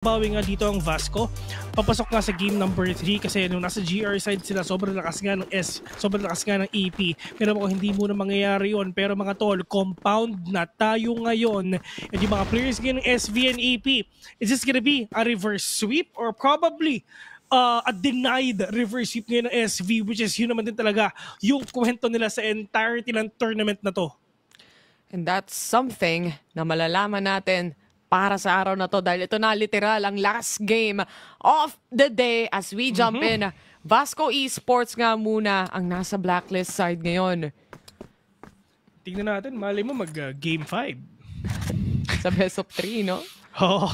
bawi nga dito ang Vasco. Papasok nga sa game number 3 kasi nung nasa GR side sila, sobrang lakas nga ng EP. Pero kung hindi muna mangyayari yun, pero mga tol, compound na tayo ngayon. And yung mga players ngayon ng SV and EP, is this gonna be a reverse sweep or probably a denied reverse sweep ngayon ng SV, which is yun naman din talaga yung kwento nila sa entirety ng tournament na to. And that's something na malalaman natin para sa araw na to dahil ito na literal ang last game of the day as we jump in. Vasco Esports nga muna ang nasa blacklist side ngayon. Tingnan natin, mali mo mag-game 5. Sa best of 3, no? Oo.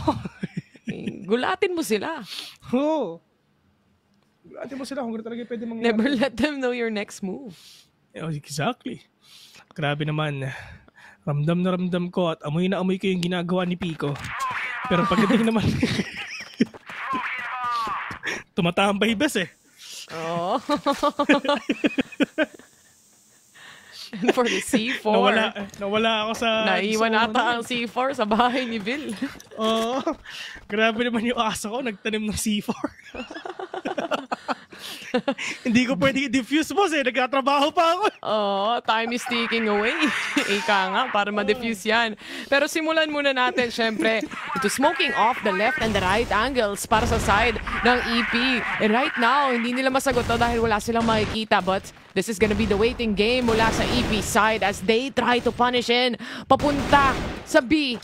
Gulatin mo sila. Oo. Gulatin mo sila kung talaga pwede mangyari. Never let them know your next move. Oh, exactly. Grabe naman. Ramdam na ramdam ko at amoy na amoy ko yung ginagawa ni Pico. Pero pagdating naman, tumatambay bes eh. Oh. And for the C4. Nawala ako sa... Naiwan ata ang C4 sa bahay ni Bill. Oo. Grabe naman yung aso ko, nagtanim ng C4. Hindi ko pwede i-diffuse, boss eh. Nagkatrabaho pa ako. Oh, time is ticking away. Ika nga, para ma-diffuse yan. Pero simulan muna natin, syempre, ito smoking off the left and the right angles para sa side ng EP. And right now, hindi nila masagot to dahil wala silang makikita. But this is gonna be the waiting game mula sa EP side as they try to punish in. Papunta sa B.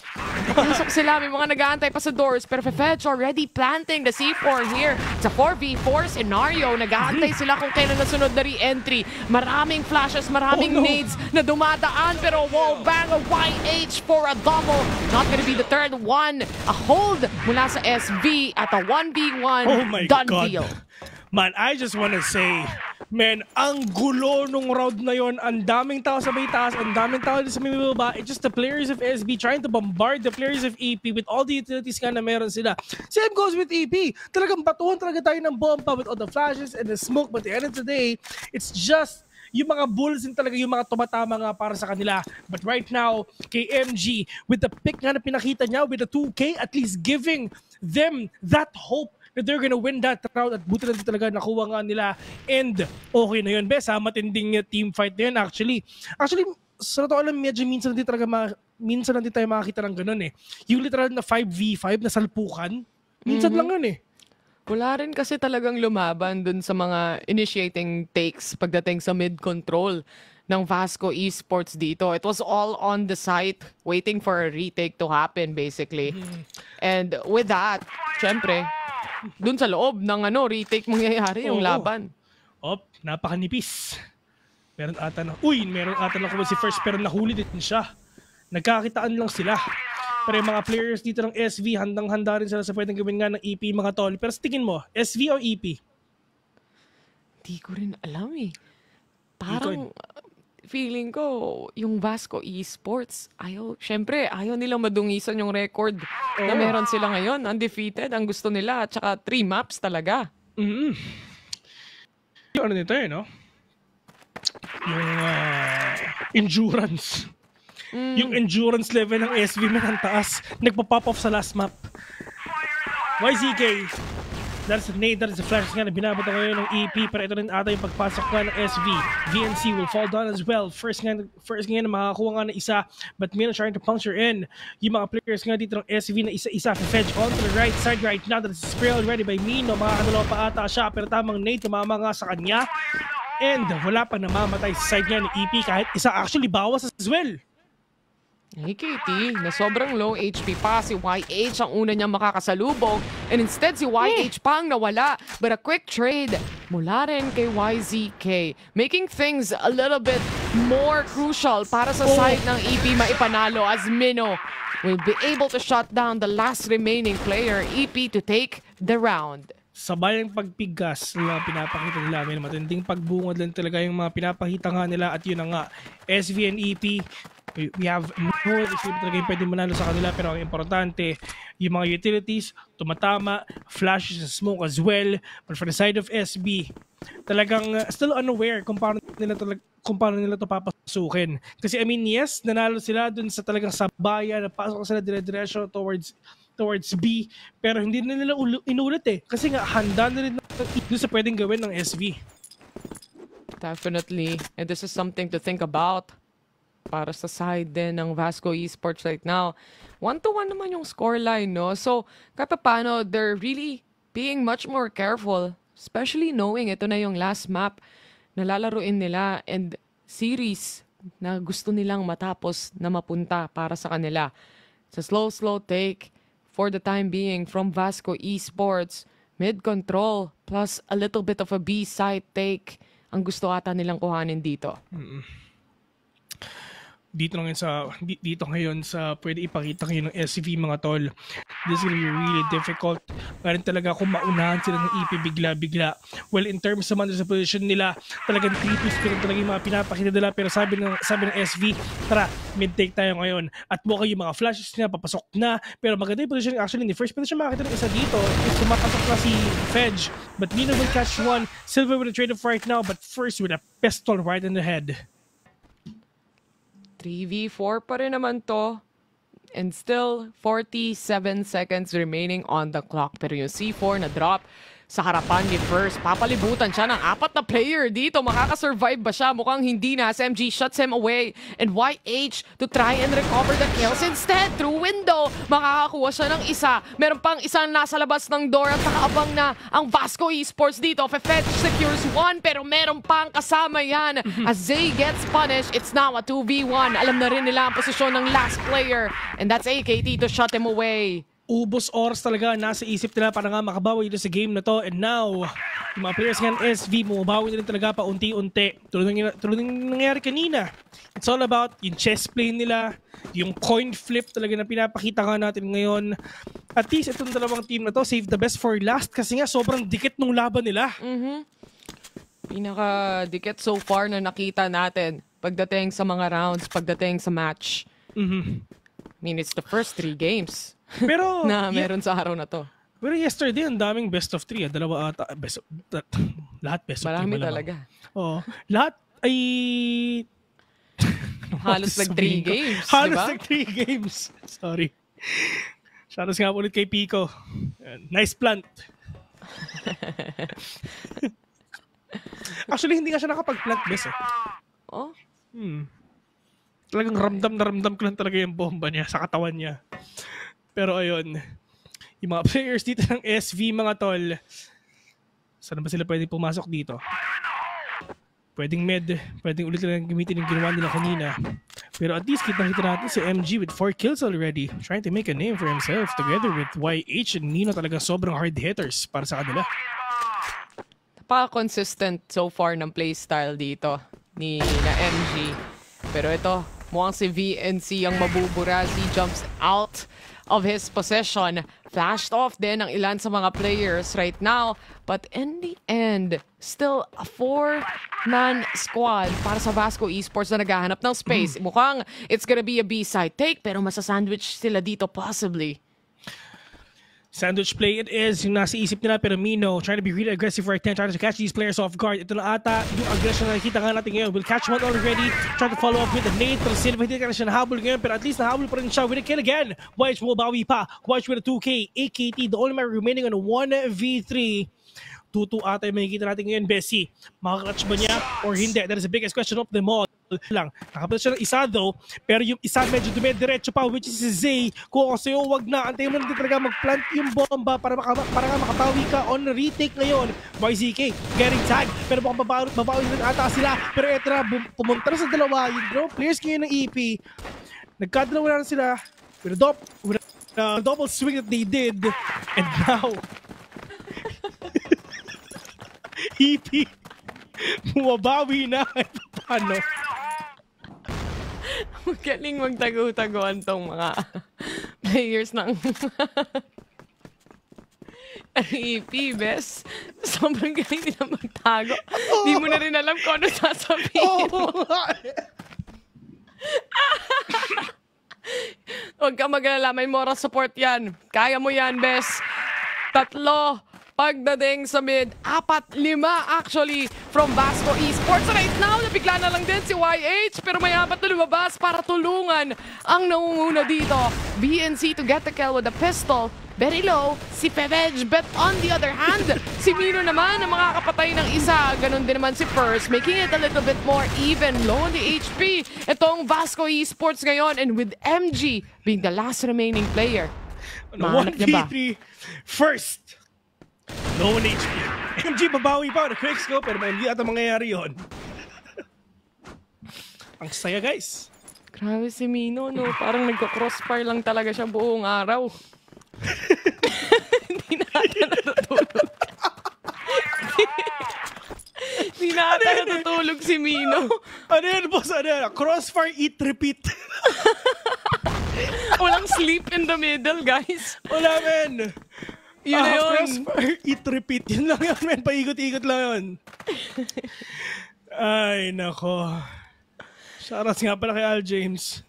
Pasok sila, may mga nag-aantay pa sa doors. Pero Fefetch already planting the C4 here. Sa 4v4 scenario, nag-aantay sila kung kailan nasunod na re-entry. Maraming flashes, maraming nades na dumadaan. Pero wall bang a YH for a double. Not gonna be the third one. A hold mula sa SV at a 1v1 done deal. Man, I just wanna say, man, ang gulo nung round na yon. Ang daming tao sa may taas, ang daming tao sa may baba. It's just the players of SB trying to bombard the players of EP with all the utilities nga na meron sila. Same goes with EP. Talagang batuhan talaga tayo ng bomba with all the flashes and the smoke. But at the end of the day, it's just yung mga bulls din talaga yung mga tumatama nga para sa kanila. But right now, KMG, with the pick nga na pinakita niya, with the 2K, at least giving them that hope that they're gonna win that round at buti na talaga nakuha nga nila and okay na yun. Bes, matinding team fight na yun actually. Actually, sa totoo lang, medyo minsan din tayo makakita ng ganun eh. Yung literal na 5v5 na salpukan, minsan lang yun eh. Wala rin kasi talagang lumaban dun sa mga initiating takes pagdating sa mid-control ng Vasco Esports dito. It was all on the site waiting for a retake to happen basically. And with that, syempre, dun sa loob ng retake mangyayari yung laban. Napakanipis. Meron ata na kung si First pero nahuli din siya. Nagkakitaan lang sila. Pero yung mga players dito ng SV, handang-handa rin sila sa pwedeng gawin nga ng EP mga tol. Pero sa tingin mo, SV o EP? Di ko rin alam eh. Parang feeling ko, yung Vasco Esports, syempre, ayaw nilang madungisan yung record na meron sila ngayon. Undefeated, ang gusto nila. At saka 3 maps talaga. Yung ano nito no? Yung endurance. Yung endurance level ng SV na ang taas. Nagpa-pop off sa last map. YZK. That's a nade, that is a flash nga na binabato ngayon ng EP, pero ito rin ata yung pagpasok nga ng SV. VNC will fall down as well. First nga na makakuha nga ng isa, but Mino trying to puncture in. Yung mga players nga dito ng SV na isa-isa. Fetch on to the right side right now. That is spray already by Mino. Makakadalawa pa ata siya, pero tamang nade tumama nga sa kanya. And wala pa namamatay sa side nga ng EP kahit isa actually bawas as well. Hey KT, na sobrang low HP pa si YH ang una niyang makakasalubong and instead si YH pang nawala, but a quick trade mula rin kay YZK making things a little bit more crucial para sa side ng EP maipanalo as Mino will be able to shut down the last remaining player EP to take the round. Sabay ang pagpigas na pinapakita nila. May matinding pagbungad lang talaga yung mga pinapakita nga nila at yun na nga, SV and EP, we have no issue talaga yung pwede manalo sa kanila, pero ang importante, yung mga utilities, tumatama, flashes and smoke as well. But for the side of SB, talagang still unaware kung paano nila to papasukin. Kasi I mean, yes, nanalo sila dun sa talagang sabayan, napasok sila dire-diretso towards towards B, pero hindi na nila inulit eh. Kasi nga, handa na rin doon sa pwedeng gawin ng SV. Definitely. And this is something to think about para sa side din ng Vasco Esports right now. 1-1 naman yung scoreline, no? So, kahit paano, they're really being much more careful, especially knowing ito na yung last map na lalaruin nila and series na gusto nilang matapos na mapunta para sa kanila. It's a slow take for the time being from Vasco Esports. Mid-control plus a little bit of a B-side take ang gusto ata nilang kuhanin dito. Dito ngayon sa pwede ipakita ngayon ng SV mga tol. This is really difficult. Parang talaga kung maunahan sila ng EP bigla-bigla. Well, in terms naman sa position nila, talagang 3-2 spirit talaga yung mga pinapakita nila. Pero sabi ng SV, tara, mid-take tayo ngayon. At mukhang yung mga flashes niya, papasok na. Pero maganda yung position. Actually, in the first position makakita ng isa dito is sumapasok na si Fedge. But Nino will catch one. Silver with a trade-off right now, but first with a pistol right in the head. 3v4 pa rin naman to. And still, 47 seconds remaining on the clock. Pero yung C4 na drop sa harapan ni First. Papalibutan siya ng 4 na player dito. Makakasurvive ba siya? Mukhang hindi na. SMG shuts him away. And YH to try and recover the kills. Instead, through window, makakakuha siya ng isa. Meron pang isang nasa labas ng door at nakaabang na ang Vasco Esports dito. Fefetch secures one pero meron pang kasama yan. As Zay gets punished, it's now a 2v1. Alam na rin nila ang posisyon ng last player. And that's AKT to shut him away. Ubos oras talaga nasa isip nila para nga makabawi dito sa game na to. And now, yung mga players ng SV, bumabawi na rin talaga pa unti-unti. Tulad ng nangyari kanina. It's all about yung chess play nila, yung coin flip talaga na pinapakita nga natin ngayon. At least itong dalawang team na to, save the best for last kasi nga sobrang dikit nung laban nila. Pinaka-dikit so far na nakita natin pagdating sa mga rounds, pagdating sa match. I mean, it's the first 3 games. Pero na meron sa araw na to. Pero yesterday, ang daming best of 3. Dalawa ata. Lahat best of 3. Marami talaga. Oo. Lahat ay... Halos like 3 games. Halos diba? like 3 games. Sorry. Shoutout nga ulit kay Pico. Nice plant. Actually, hindi nga siya nakapag-plant best eh. Oh? Talagang ramdam ko lang talaga yung bomba niya sa katawan niya. Pero ayun, yung mga players dito ng SV mga tol, saan ba sila pwedeng pumasok dito? Pwedeng mid, pwedeng ulit lang gamitin yung ginawa nila kanina. Pero at least kita natin si MG with 4 kills already, trying to make a name for himself together with YH and Nino. Talaga sobrang hard hitters para sa kanila. Napaka-consistent so far ng playstyle dito ni na MG. Pero ito, mukhang si VNC ang mabubura. He jumps out of his possession. Flashed off din ang ilan sa mga players right now. But in the end, still a 4-man squad para sa Vasco Esports na naghahanap ng space. Mukhang it's gonna be a B-side take pero masasandwich sila dito possibly. Sandwich play it is, yung nasa isip nila, pero Mino trying to be really aggressive right now, trying to catch these players off guard. Ito na ata yung aggression na nakikita nga natin ngayon. Will catch one already, try to follow up with a nade, pero Silva hindi ka na siya nahabol ngayon, pero at least nahabol pa rin siya with a kill again. White bumabawi pa, White with a 2K, AKT, the only man remaining on a 1v3. 2-2 ata yung makikita natin ngayon, Bessie. Makakatch ba niya or hindi? That is the biggest question of them all. Nakapalit siya ng isa though, pero yung isa medyo dumediretso pa, which is si Zay. Kung ako sa'yo, wag na. Antayin mo natin talaga mag-plant yung bomba para nga makabawi ka on retake ngayon. YZK getting tagged, pero mukhang babawi rin ata sila. Pero eto na, pumunta na sa dalawa. Yung players ngayon ng EP, nagkadalawa na sila with a double swing that they did. And now, EP, bumabawi na. Paano? Galing magtago-taguan tong mga players ng EP, bes. Sobrang galing nila magtago. Hindi mo na rin alam kung ano sasabihin mo. Huwag ka mag-alala, may moral support yan. Kaya mo yan, bes. 3 Pagdating sa mid, 4-5 actually from Vasco Esports. Right now, nabigla na lang din si YH pero may 4 na lumabas para tulungan ang nangunguna dito. BNC to get the kill with a pistol. Very low, si Pevej. But on the other hand, si Mino naman ang makakapatay ng isa. Ganon din naman si First, making it a little bit more even. Low on the HP. Itong Vasco Esports ngayon and with MG being the last remaining player. Mahanap niya ba? 1v3 First. Low on HP. MG babawi pa on a quick scope pero hindi ata mangyayari yun. Ang saya guys. Grabe si Mino, no? Parang nagko-crossfire lang talaga siya buong araw. Hindi na ata natutulog. Hindi na ata natutulog si Mino. Ano yan, boss? Ano yan? Crossfire, eat, repeat. Walang sleep in the middle, guys. Wala, men. Yun na yun. Crossfire, eat, repeat. Yun lang yun, men. Paikot-ikot lang yun. Ay, nako. Shoutouts nga pala kay Al James.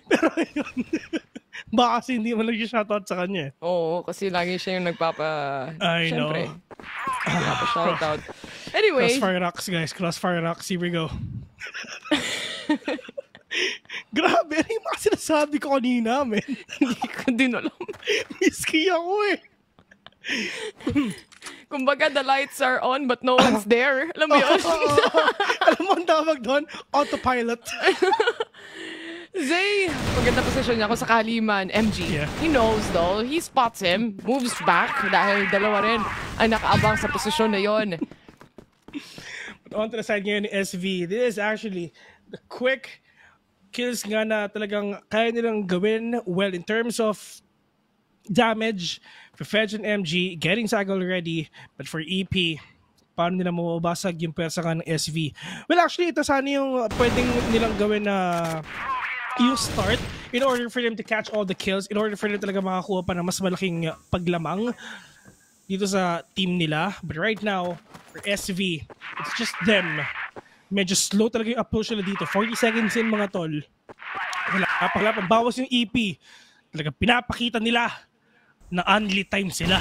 Pero yun. Baka kasi hindi mo nag-shoutout sa kanya. Oo, kasi lagi siya yung I know. Siyempre. Nagpapa-shoutout. Anyway. Crossfire Rocks, guys. Crossfire Rocks. Here we go. Grabe, ano yung mga sinasabi ko kanina, men? Hindi ko din alam. Miski ako eh. Kumbaga, the lights are on but no one's there. Alam mo yun? Alam mo ang tawag doon? Autopilot. Zay, maganda posisyon niya kung sakali man, MG. Yeah. He knows though. He spots him, moves back dahil dalawa rin ang nakaabang sa posisyon na yon. But on to the side ngayon ni SV. This is actually the quick kills nga na talagang kaya nilang gawin well in terms of damage for Fedge and MG, getting Sagal ready. But for EP, paano nila mababasag yung persa ka ng SV? Well, actually, ito sana yung pwedeng nilang gawin na yung start in order for them to catch all the kills, in order for them talaga makakuha pa ng mas malaking paglamang dito sa team nila. But right now, for SV, it's just them. Medyo slow talaga yung approach nila dito. 40 seconds in, mga tol. Wala pa. Bawas yung EP. Talaga pinapakita nila na only time sila.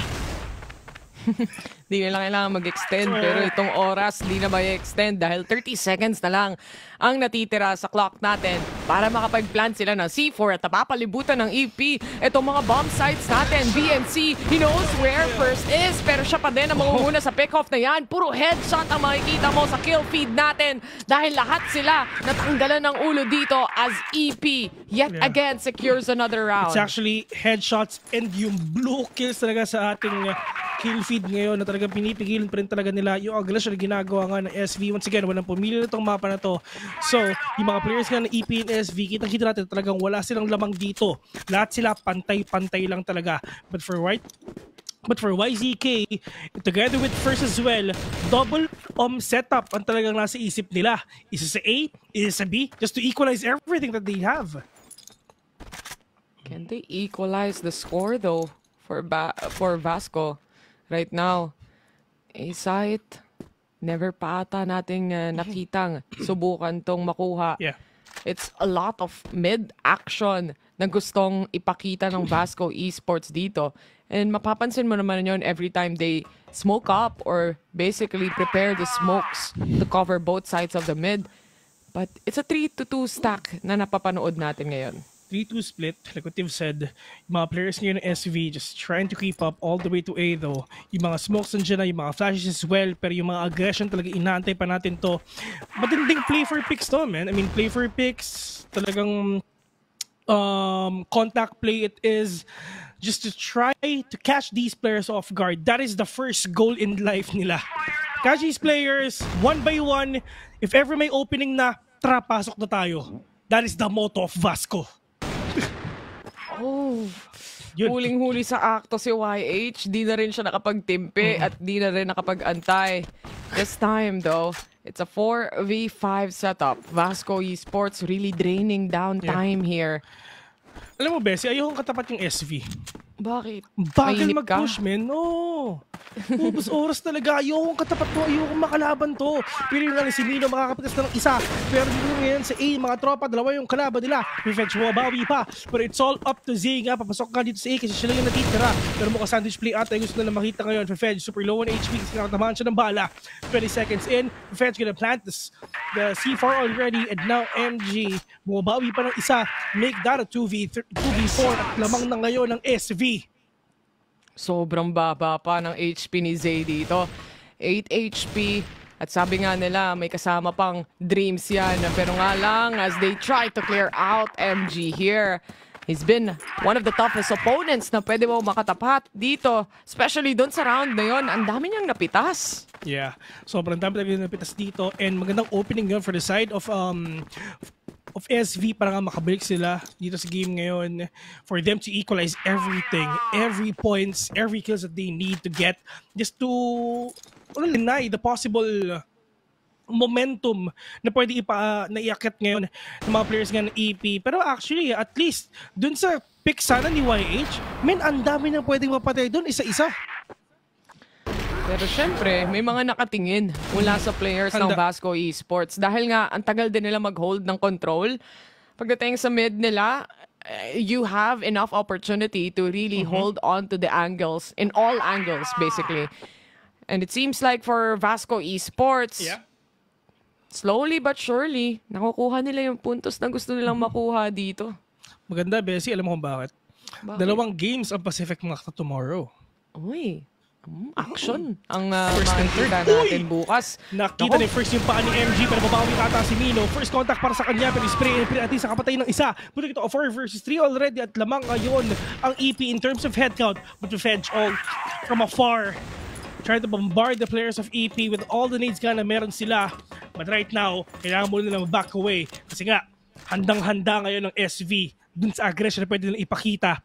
Di nila kailangan mag-extend pero itong oras di na mag-extend dahil 30 seconds na lang ang natitira sa clock natin para makapag-plant sila ng C4 at napapalibutan ng EP. Itong mga bomb sites natin, BNC, he knows where First is pero siya pa din ang mangunguna sa pick-off na yan. Puro headshot ang makikita mo sa kill feed natin dahil lahat sila natanggalan ng ulo dito as EP yet again secures another round. It's actually headshots and yung blue kills talaga sa ating kill feed ngayon na talagang pinipigilan pa rin talaga nila yung aggression na ginagawa nga ng SV. Once again, walang pumili na itong mapa na to. So, yung mga players nga ng EP and SV, kitang-kita natin talagang wala silang lamang dito. Lahat sila pantay-pantay lang talaga. But for YZK, together with First as well, double setup ang talagang nasa isip nila. Isa sa A, isa sa B, just to equalize everything that they have. Can they equalize the score though for Vasco right now? A-site, never pa ata nating nakitang subukan tong makuha. Yeah. It's a lot of mid-action na gustong ipakita ng Vasco Esports dito. And mapapansin mo naman yun every time they smoke up or basically prepare the smokes to cover both sides of the mid. But it's a 3-2 stack na napapanood natin ngayon. 3-2 split, like what you've said, yung mga players ngayon ng SV just trying to keep up all the way to A though. Yung mga smokes nandiyan na, yung mga flashes as well, pero yung mga aggression talaga inaantay pa natin to. Matinding play for picks to, man. I mean, play for picks, talagang contact play it is, just to try to catch these players off guard. That is the first goal in life nila. Catch these players, one by one. If ever may opening na, tara, pasok na tayo. That is the motto of Vasco. Oh, Yun. huling-huli sa akto si YH. Di na rin siya nakapagtimpi at di na rin nakapag-antay. This time though, it's a 4v5 setup. Vasco Esports really draining down time here. Alam mo, Bessie, ayokong katapat yung SV. Bakit? Bagal Mainip ka? mag-push, men. No. Ubus oras talaga. Ayokong katapat to. Ayokong makalaban to. Pero yung si Mino makakapitas na ng isa. Pero dito ngayon sa A, mga tropa, dalawa yung kalaban nila. Refetch mo, bawi pa. But it's all up to Z nga. Papasok ka dito sa A kasi siya lang yung natitira. Pero mukhang sandwich play ata yung gusto nila makita ngayon. Refetch, super low on HP kasi nakatamaan siya ng bala. 20 seconds in. Refetch gonna plant the C4 already. And now MG, bumabawi pa ng isa. Make that a 2v4 at lamang na ngayon ng SV. Sobrang baba pa ng HP ni Zay dito. 8 HP. At sabi nga nila, may kasama pang Dreams yan. Pero nga lang, as they try to clear out MG here, he's been one of the toughest opponents na pwede mo makatapat dito. Especially doon sa round na yon. Ang dami niyang napitas. Yeah, sobrang dami talaga napitas dito. And magandang opening yun for the side of SV para nga makabalik sila dito sa game ngayon for them to equalize everything, every points, every kills that they need to get just to deny the possible momentum na pwede naiakit ngayon ng mga players nga ng EP. Pero actually, at least dun sa pick sana ni YH, ang dami nang pwedeng mapatay dun isa-isa. Pero syempre, may mga nakatingin mula sa players ng Vasco Esports. Dahil nga, ang tagal din nila mag-hold ng control. Pagdating sa mid nila, you have enough opportunity to really hold on to the angles, in all angles, basically. And it seems like for Vasco Esports, slowly but surely, nakukuha nila yung puntos na gusto nilang makuha dito. Maganda, Bessie. Alam mo kung bakit? 2 games ang Pacific Makta tomorrow. Uy. Action ang makikita natin bukas. Nakita ni first yung paa ni MG pero babawi ata si Mino. First contact para sa kanya pero spray at sa kapatay ng isa. Buti ito 4 versus 3 already at lamang ngayon ang EP in terms of head count. But Fedge all from afar trying to bombard the players of EP with all the needs na meron sila. But right now, kailangan muna nilang back away. Kasi nga, handang-handa ngayon ng SV dun sa aggression na pwede nilang ipakita.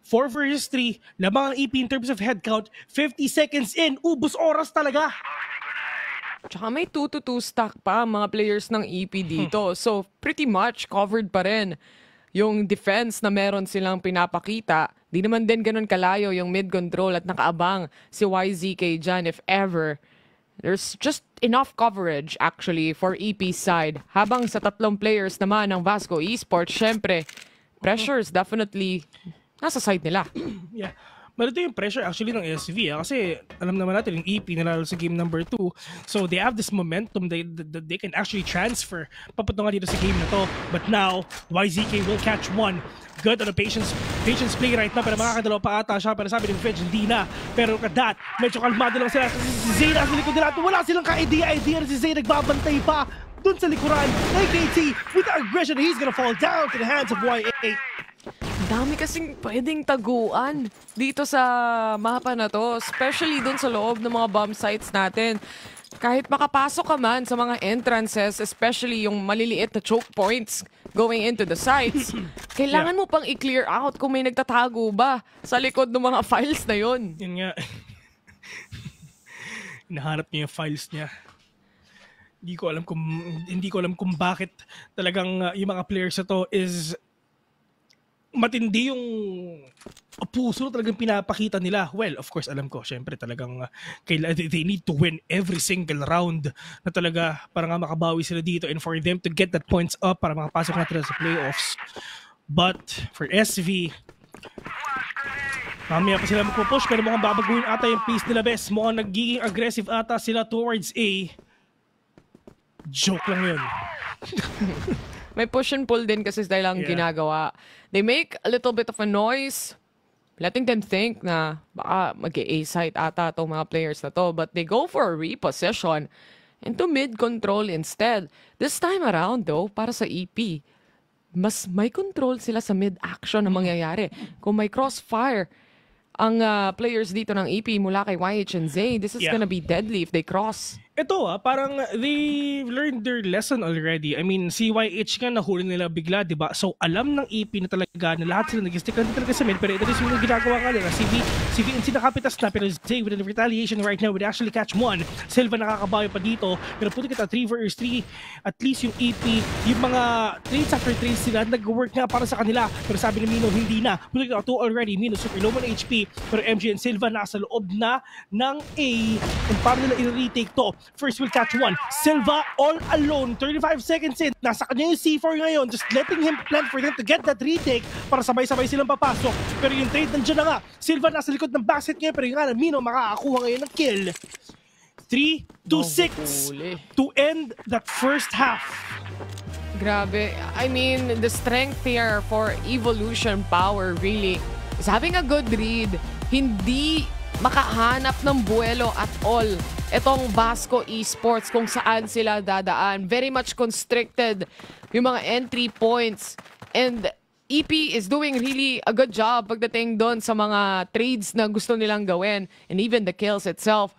4 versus 3, lamang ang EP in terms of head count, 50 seconds in, ubus oras talaga. Tsaka may 2-2 stack pa ang mga players ng EP dito. So pretty much covered pa rin yung defense na meron silang pinapakita. Di naman din ganun kalayo yung mid control at nakaabang si YZK dyan if ever. There's just enough coverage actually for EP side. Habang sa 3 players naman ng Vasco Esports, syempre, pressure is definitely nasa side nila. Yeah. Malito yung pressure actually ng SV kasi alam naman natin yung EP nalalo sa game number 2. So they have this momentum that they can actually transfer papunta dito sa game na to. But now, YZK will catch one. Good on the patience play right now pero makakadalaw pa ata siya pero sabi ni Fedge hindi na. Pero that, medyo kalmado lang sila kasi si Zay nasa likod nila at wala silang ka-idea na si Zay nagbabantay pa dun sa likuran. AKT with the aggression he's gonna fall down to the hands of YA. Dami kasing pwedeng taguan dito sa mapa na to, especially dun sa loob ng mga bomb sites natin. Kahit makapasok ka man sa mga entrances, especially yung maliliit na choke points going into the sites, kailangan mo pang i-clear out kung may nagtatago ba sa likod ng mga files na yun. Yun nga. Hinahanap niya yung files niya. Hindi ko alam kung bakit talagang yung mga players na to is matindi yung puso talagang pinapakita nila. Well, of course, alam ko, syempre talagang they need to win every single round na talaga para nga makabawi sila dito and for them to get that points up para makapasok natin sa playoffs. But for SV, mamaya pa sila magpupush pero mukhang babaguhin ata yung pace nila, best. Mukhang nagiging aggressive ata sila towards A. Joke lang yun. May push and pull din kasi dahil lang ginagawa. They make a little bit of a noise, letting them think na baka mag-A site ata itong mga players na to. But they go for a repossession into mid control instead. This time around though, para sa EP, mas may control sila sa mid action na mangyayari. Kung may crossfire ang players dito ng EP mula kay YH and Zay, this is gonna be deadly if they cross. Ito parang they learned their lesson already. I mean, CYH nga nahuli nila bigla, di ba? So, alam ng EP na talaga na lahat sila nag-stick lang talaga sa mid, pero ito rin yung ginagawa ka nila. CVNC nakapitas na, pero Zay with the retaliation right now would actually catch one. Silva nakakabayo pa dito, pero puti kita 3 vs 3. At least yung EP, yung mga trades after trades sila, nag-work nga para sa kanila. Pero sabi ni Mino, hindi na. Puti kita 2 already, Mino super low man HP, pero MG and Silva nasa loob na ng A. And para nila i-retake to. First will catch one. Silva all alone. 35 seconds in. Nasa kanya yung C4 ngayon. Just letting him plant for them to get that retake para sabay-sabay silang papasok. Pero yung trade nandiyan na nga. Silva nasa likod ng backset ngayon. Pero yung nga, Mino makakakuha ngayon ng kill. 3-6 to end that first half. Grabe. I mean, the strength here for Evolution Power really is having a good read. Hindi makahanap ng buwelo at all itong Vasco Esports kung saan sila dadaan. Very much constricted yung mga entry points. And EP is doing really a good job pagdating doon sa mga trades na gusto nilang gawin. And even the kills itself.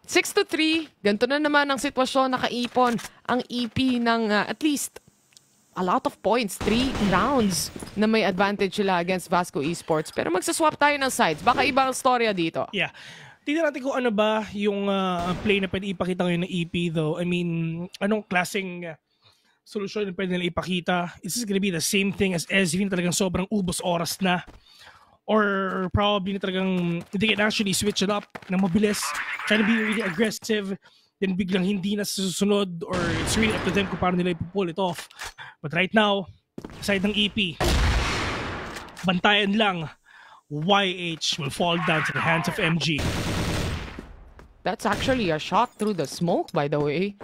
6-3, ganito na naman ang sitwasyon, nakaipon ang EP ng at least a lot of points, 3 rounds na may advantage sila against Vasco Esports. Pero magsaswap tayo ng sides. Baka ibang storya dito. Yeah. Tingnan natin kung ano ba yung play na pwede ipakita ngayon ng EP though. I mean, anong klaseng solusyon na pwede nila ipakita? Is this gonna be the same thing as SVN, talagang sobrang ubos oras na? Or probably na talagang they can actually switch it up na mabilis, trying to be really aggressive, then biglang hindi na susunod, or it's really up to them kung paano nila ipupull it off. But right now, aside ng EP, bantayan lang, YH will fall down to the hands of MG. That's actually a shot through the smoke, by the way.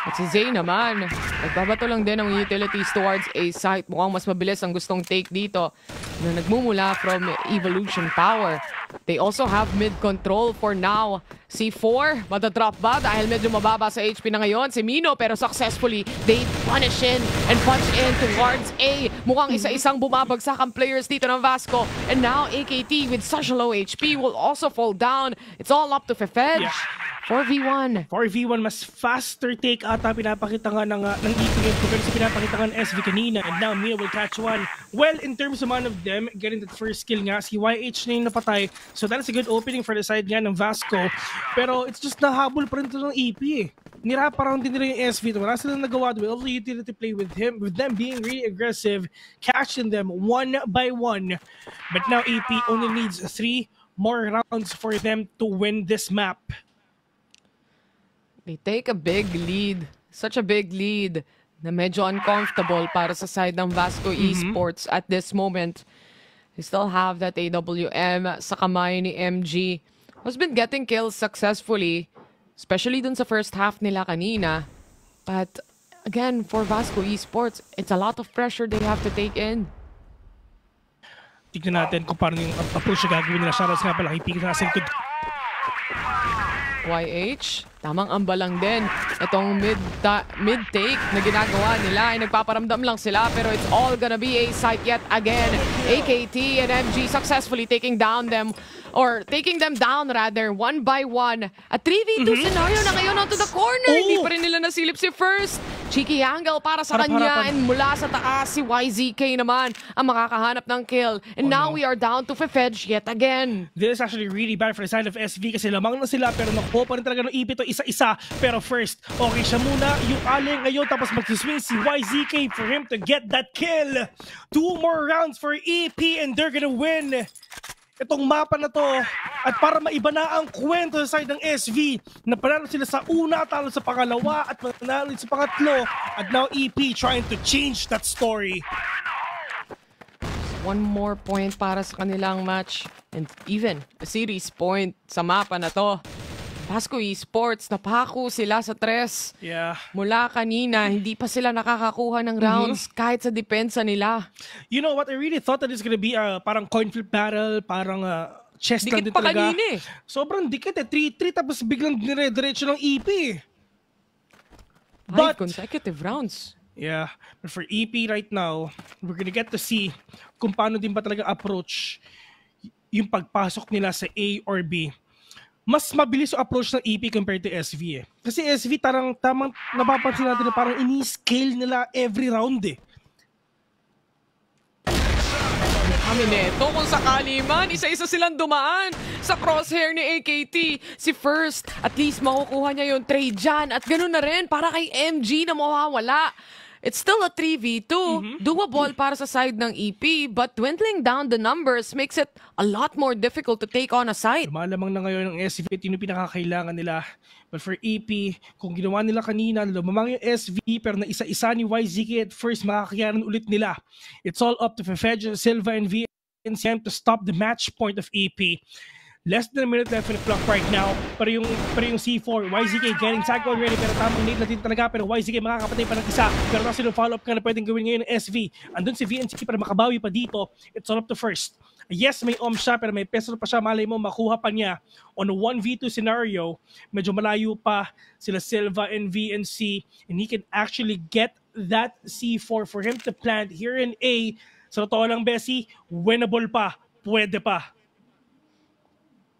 At si Zay naman, nagbabato lang din ang utilities towards A site. Mukhang mas mabilis ang gustong take dito na nagmumula from Evolution Power. They also have mid control for now. C4, mata-drop ba? Dahil medyo mababa sa HP na ngayon si Mino, pero successfully, they punish in and punch in towards A. Mukhang isa-isang bumabagsak ang players dito ng Vasco. And now, AKT with such a low HP will also fall down. It's all up to Fefedge. Yeah. 4v1. 4v1, mas faster take ata pinapakita nga ng EPM compared sa pinapakita nga ng SV kanina. And now Mino will catch one. Well, in terms of one of them, getting that first kill nga, si YH na yung napatay. So that is a good opening for the side nga ng Vasco. Pero it's just nahabol pa rin ito ng EP eh. Niraparang din nila yung SV. Wala silang nagawa. We also utility play with them being really aggressive, catching them one by one. But now EP only needs 3 more rounds for them to win this map. They take a big lead. Such a big lead na medyo uncomfortable para sa side ng Vasco Esports at this moment. They still have that AWM sa kamay ni MG, who's been getting kills successfully, especially dun sa first half nila kanina. But again, for Vasco Esports, it's a lot of pressure they have to take in. Tignan natin kung paano yung approach na gagawin nila. Shoutouts nga pala, ipigil na sa likod. YH, tamang ambalang din. Itong mid-take na ginagawa nila ay nagpaparamdam lang sila, pero it's all gonna be a sight yet again. AKT and MG successfully taking them down rather, one by one. A 3v2 scenario na ngayon onto the corner. Hindi pa rin nila nasilip si First. Cheeky angle para sa kanya, and mula sa taas si YZK naman ang makakahanap ng kill. And now we are down to Fefedge yet again. This is actually really bad for the side of SV kasi lamang na sila, pero nakuha pa rin talaga ng EP to isa-isa. Pero First, okay siya muna yung aleng ngayon, tapos mag-swing si YZK for him to get that kill. 2 more rounds for EP and they're gonna win itong mapa na to. At para maiba na ang kwento sa side ng SV, na panalo sila sa una, talo sa pangalawa, at panalo sa pangatlo. At now EP trying to change that story. One more point para sa kanilang match, and even a series point sa mapa na to. Vasco Esports, napako sila sa 3. Yeah. Mula kanina, hindi pa sila nakakakuha ng rounds kahit sa depensa nila. You know what? I really thought that it's gonna be parang coin flip battle, parang chess lang din talaga. Kanina eh. Sobrang dikit eh. 3-3 tapos biglang dire-diretso ng EP. 5 consecutive rounds. Yeah. But for EP right now, we're gonna get to see kung paano din ba talaga approach yung pagpasok nila sa A or B. mas mabilis yung approach ng EP compared to SV eh. Kasi SV tamang napapansin natin na parang ini-scale nila every round eh. Kami neto kung sakali man, isa-isa silang dumaan sa crosshair ni AKT. Si First, at least makukuha niya yung trade dyan. At ganoon na rin para kay MG na mawawala. It's still a 3v2, doable para sa side ng EP, but dwindling down the numbers makes it a lot more difficult to take on a side. Lumalamang na ngayon ng SV, yung pinakakailangan nila. But for EP, kung ginawa nila kanina, lumamang yung SV, pero na isa-isa ni YZK at First, makakayanan ulit nila. It's all up to Fefej, Silva, and VNCM to stop the match point of EP. Less than a minute left in the clock right now. Pero yung C4, YZK getting tagged already. Pero tamang nade natin talaga. Pero YZK makakapatay pa ng isa. Pero kasi yung follow-up ka na pwedeng gawin ngayon ng SV. Andun si VNC para makabawi pa dito. It's all up to First. Yes, may siya pero may pistol pa siya. Malay mo, makuha pa niya. On a 1v2 scenario, medyo malayo pa sila Silva and VNC. And he can actually get that C4 for him to plant here in A. Sa totoo lang, Bessie, winnable pa. Pwede pa.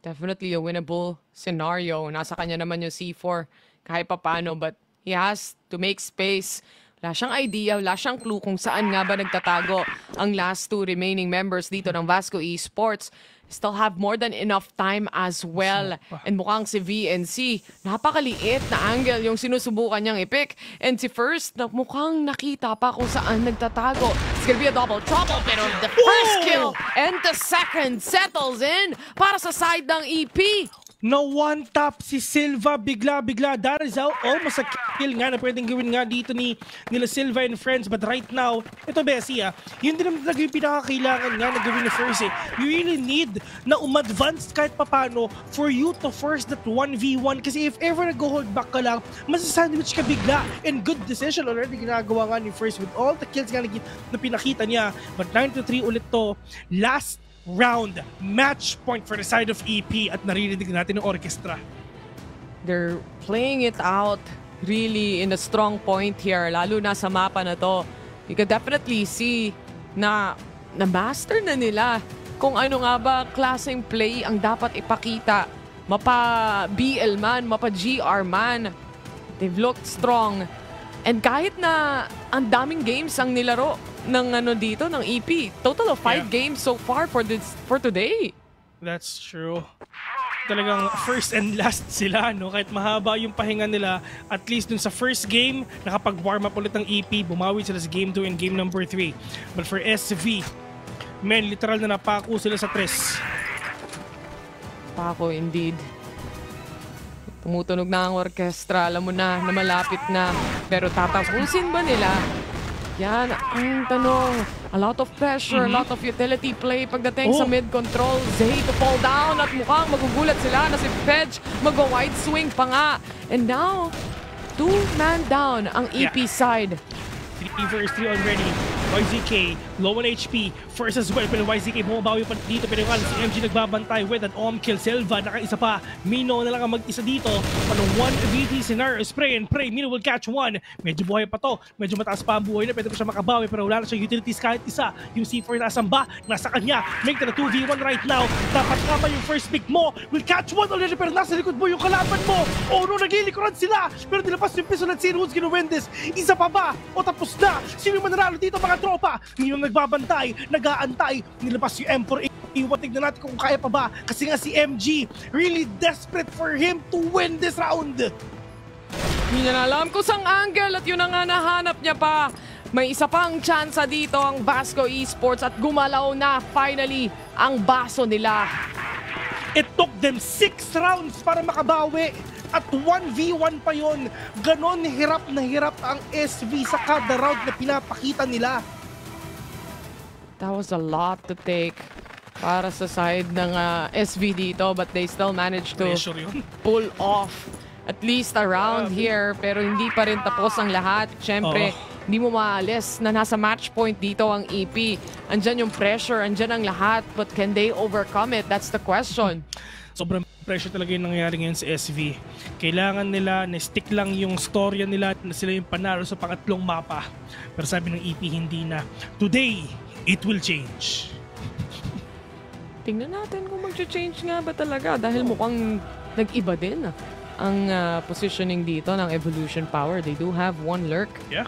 Definitely a winnable scenario. Nasa kanya naman yung C4 kahit pa paano, but he has to make space. Wala siyang idea, wala siyang clue kung saan nga ba nagtatago ang last two remaining members dito ng Vasco Esports. Still have more than enough time as well. And mukhang si VNC, napakaliit na angle yung sinusubukan niyang i-pick. And si First, mukhang nakita pa kung saan nagtatago. It's gonna be a double trouble, pero the first kill and the second settles in para sa side ng EP. Na one tap si Silva bigla. That is how almost a kill nga na pwedeng gawin nga dito nila Silva and friends. But right now, ito Bessie yun din naman talaga yung pinakakailangan nga na gawin ni First eh. You really need na umadvance kahit papano for you to first that 1v1. Kasi if ever nag-hold back ka lang, masasandwich ka bigla. And good decision already ginagawa nga ni First with all the kills nga na pinakita niya. But 9-3 ulit to. Last round match point for the side of EP at naririnig natin ng orchestra. They're playing it out really in a strong point here, lalo na sa mapa na to. You can definitely see na master na nila kung ano nga ba klaseng play ang dapat ipakita. Mapa BL man, mapa GR man. They've looked strong. And kahit na ang daming games ang nilaro ng dito ng EP, total of 5 games so far for today. That's true. Talagang first and last sila, no? Kahit mahaba yung pahinga nila, at least dun sa first game, nakapag-warm up ulit ng EP, bumawi sila sa game 2 and game number 3. But for SV, men, literal na napako sila sa 3. Pako, indeed. Tumutunog na ang orkestra, alam mo na malapit na. Pero tatapusin ba nila? Yan ang tanong. A lot of pressure, a lot of utility play pagdating sa mid-control. Zay to fall down at mukhang magugulat sila na si Fej mag-wide swing pa nga. And now, 2-man down ang EP side. 3 versus 3 already. YZK, low on HP. First as well, pero YZK bumabawi pa dito. Pero nga si MG nagbabantay with an kill. Silva, nakaisa pa. Mino na lang ang mag-isa dito. Panong 1v3 scenario. Spray and pray. Mino will catch one. Medyo buhay pa to. Medyo mataas pa ang buhay na. Pwede pa siya makabawi. Pero wala na siyang utilities kahit isa. Yung C4 nasamba. Nasa kanya. Make na 2v1 right now. Dapat nga ba yung first pick mo? Will catch one already. Pero nasa likod mo yung kalaban mo. Oh no, naglilikuran sila. Pero nilapas yung pistol at Sin who's gonna win this. Isa pa ba? O tapos na? Sino yung manaralo dito mga tropa? Mino nagbabantay. Nag-aantay. Nilabas yung M4. Iwatig na natin kung kaya pa ba. Kasi nga si MG really desperate for him to win this round. Hindi niya na alam kung saan angle at yun ang nahanap niya pa. May isa pang tsansa dito ang Vasco Esports at gumalaw na finally ang baso nila. It took them 6 rounds para makabawi. At 1v1 pa yon. Ganon hirap na hirap ang SV sa kada round na pinapakita nila. That was a lot to take para sa side ng SV dito, but they still managed to pull off at least a round here. Pero hindi pa rin tapos ang lahat. Siyempre, hindi mo maalis na nasa match point dito ang EP. Andyan yung pressure, andyan ang lahat. But can they overcome it? That's the question. Sobrang pressure talaga yung nangyayari ngayon sa SV. Kailangan nila na stick lang yung storya nila na sila yung panalo sa pangatlong mapa. Pero sabi ng EP, hindi na. Today, it will change. Tingnan natin kung mag-change nga ba talaga dahil mukhang nag-iba din ang positioning dito ng Evolution Power. They do have one lurk. Yeah.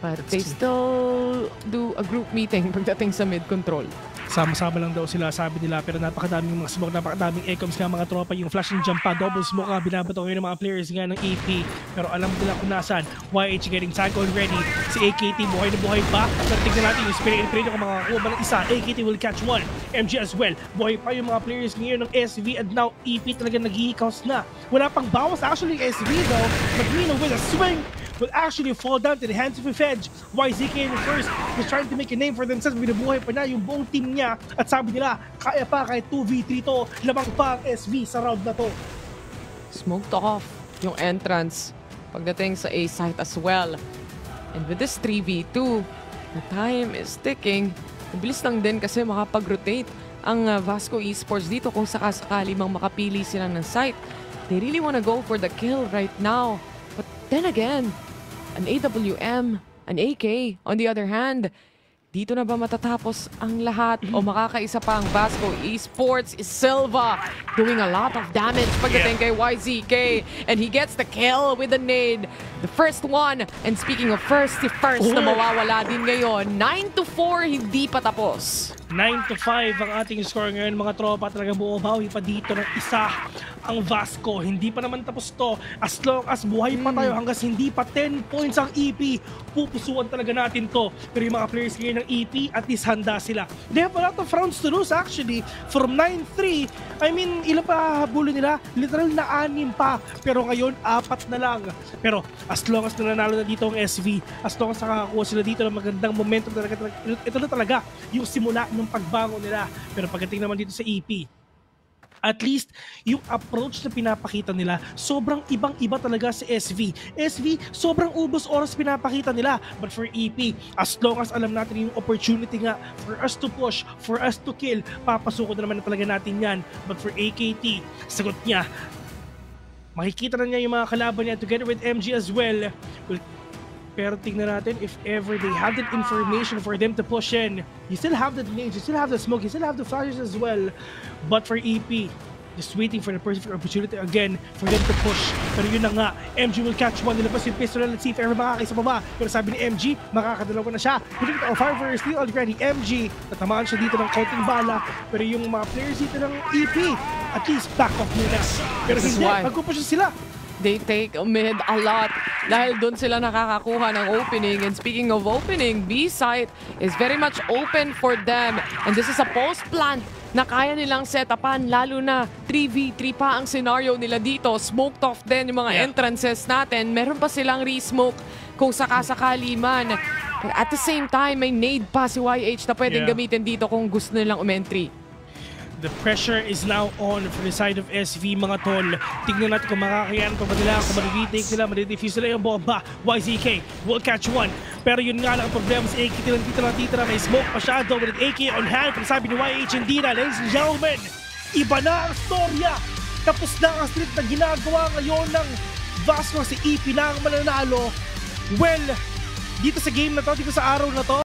But they still do a group meeting pagdating sa mid-control. Sama-sama lang daw sila, sabi nila, pero napakadaming mga smoke, napakadaming ecoms nga mga tropa, yung flash and jump pa, double smoke nga, binabato ngayon ng mga players nga ng AP, pero alam nila kung nasan. YH getting tag already, si AKT buhay na buhay pa, pero tignan natin yung spirit and kung makakakuha ba ng isa. AKT will catch one, MG as well, buhay pa yung mga players ngayon ng SV, and now AP talaga nag-i-house na. Wala pang bawas actually SV though, Magmino with a swing will actually fall down to the hands of Fedge. YZK in first was trying to make a name for themselves. Binubuhay pa na yung buong team niya. At sabi nila, kaya pa kahit 2v3 to, lamang pa ang SV sa round na to. Smoked off yung entrance pagdating sa A site as well. And with this 3v2, the time is ticking. Mabilis lang din kasi makapag-rotate ang Vasco Esports dito kung sakasakali mang makapili sila ng site. They really wanna go for the kill right now. But then again, an AWM, an AK, on the other hand, dito na ba matatapos ang lahat o makakaisa pa ang Vasco Esports? Is Silva doing a lot of damage pagdating kay YZK, and he gets the kill with the nade. The first one, and speaking of first, si first na mawawala din ngayon. 9-4, hindi pa tapos. 9-5 ang ating score ngayon mga tropa. Talaga bumabawi pa dito ng isa ang Vasco. Hindi pa naman tapos to. As long as buhay pa tayo hanggang hindi pa 10 points ang EP, pupusuan talaga natin to. Pero yung mga players ngayon ng EP, at least handa sila. They have a lot of rounds to lose actually. From 9-3, I mean, ilan pa habulin nila? Literal na 6 pa. Pero ngayon, 4 na lang. Pero as long as nananalo na dito ang SV, as long as nakakakuha sila dito ng magandang momentum talaga, ito na talaga yung simula ng pagbangon nila. Pero pagdating naman dito sa EP, at least yung approach na pinapakita nila, sobrang ibang-iba talaga sa SV. SV, sobrang ubos oras pinapakita nila. But for EP, as long as alam natin yung opportunity nga for us to push, for us to kill, papasuko na naman na talaga natin yan. But for AKT, sagot niya, makikita na niya yung mga kalaban niya together with MG as well. Pero tingnan natin if ever they have that information for them to push in. You still have the nades, you still have the smoke, you still have the flashes as well. But for EP, just waiting for the perfect opportunity again for them to push. Pero yun na nga, MG will catch one. Nilabas yung pistol na, let's see if ever makakaisa pa ba. Pero sabi ni MG, makakadalawa na siya. Putting it on fire for steal already. MG, natamaan siya dito ng counting bala. Pero yung mga players dito ng EP, at least back off muna. Pero hindi, magpupush sila. They take mid a lot dahil doon sila nakakakuha ng opening. And speaking of opening, B site is very much open for them. And this is a post plant na kaya nilang set-upan, lalo na 3v3 pa ang scenario nila dito. Smoked off din yung mga entrances natin. Meron pa silang re-smoke kung sakasakali man. But at the same time, may nade pa si YH na pwedeng gamitin dito kung gusto nilang umentry. The pressure is now on for the side of SV mga tol. Tignan natin kung makakayanan pa ba nila, kung ma-retake nila, ma-defuse nila yung bomba. YZK will catch one. Pero yun nga lang ang problema sa AK. Titira, may smoke masyado with AK on hand. Kung sabi ni YH, hindi na, ladies and gentlemen, iba na ang storya. Tapos na ang streak na ginagawa ngayon ng Vasco. Si EP na ang mananalo. Well, dito sa game na to, dito sa araw na to,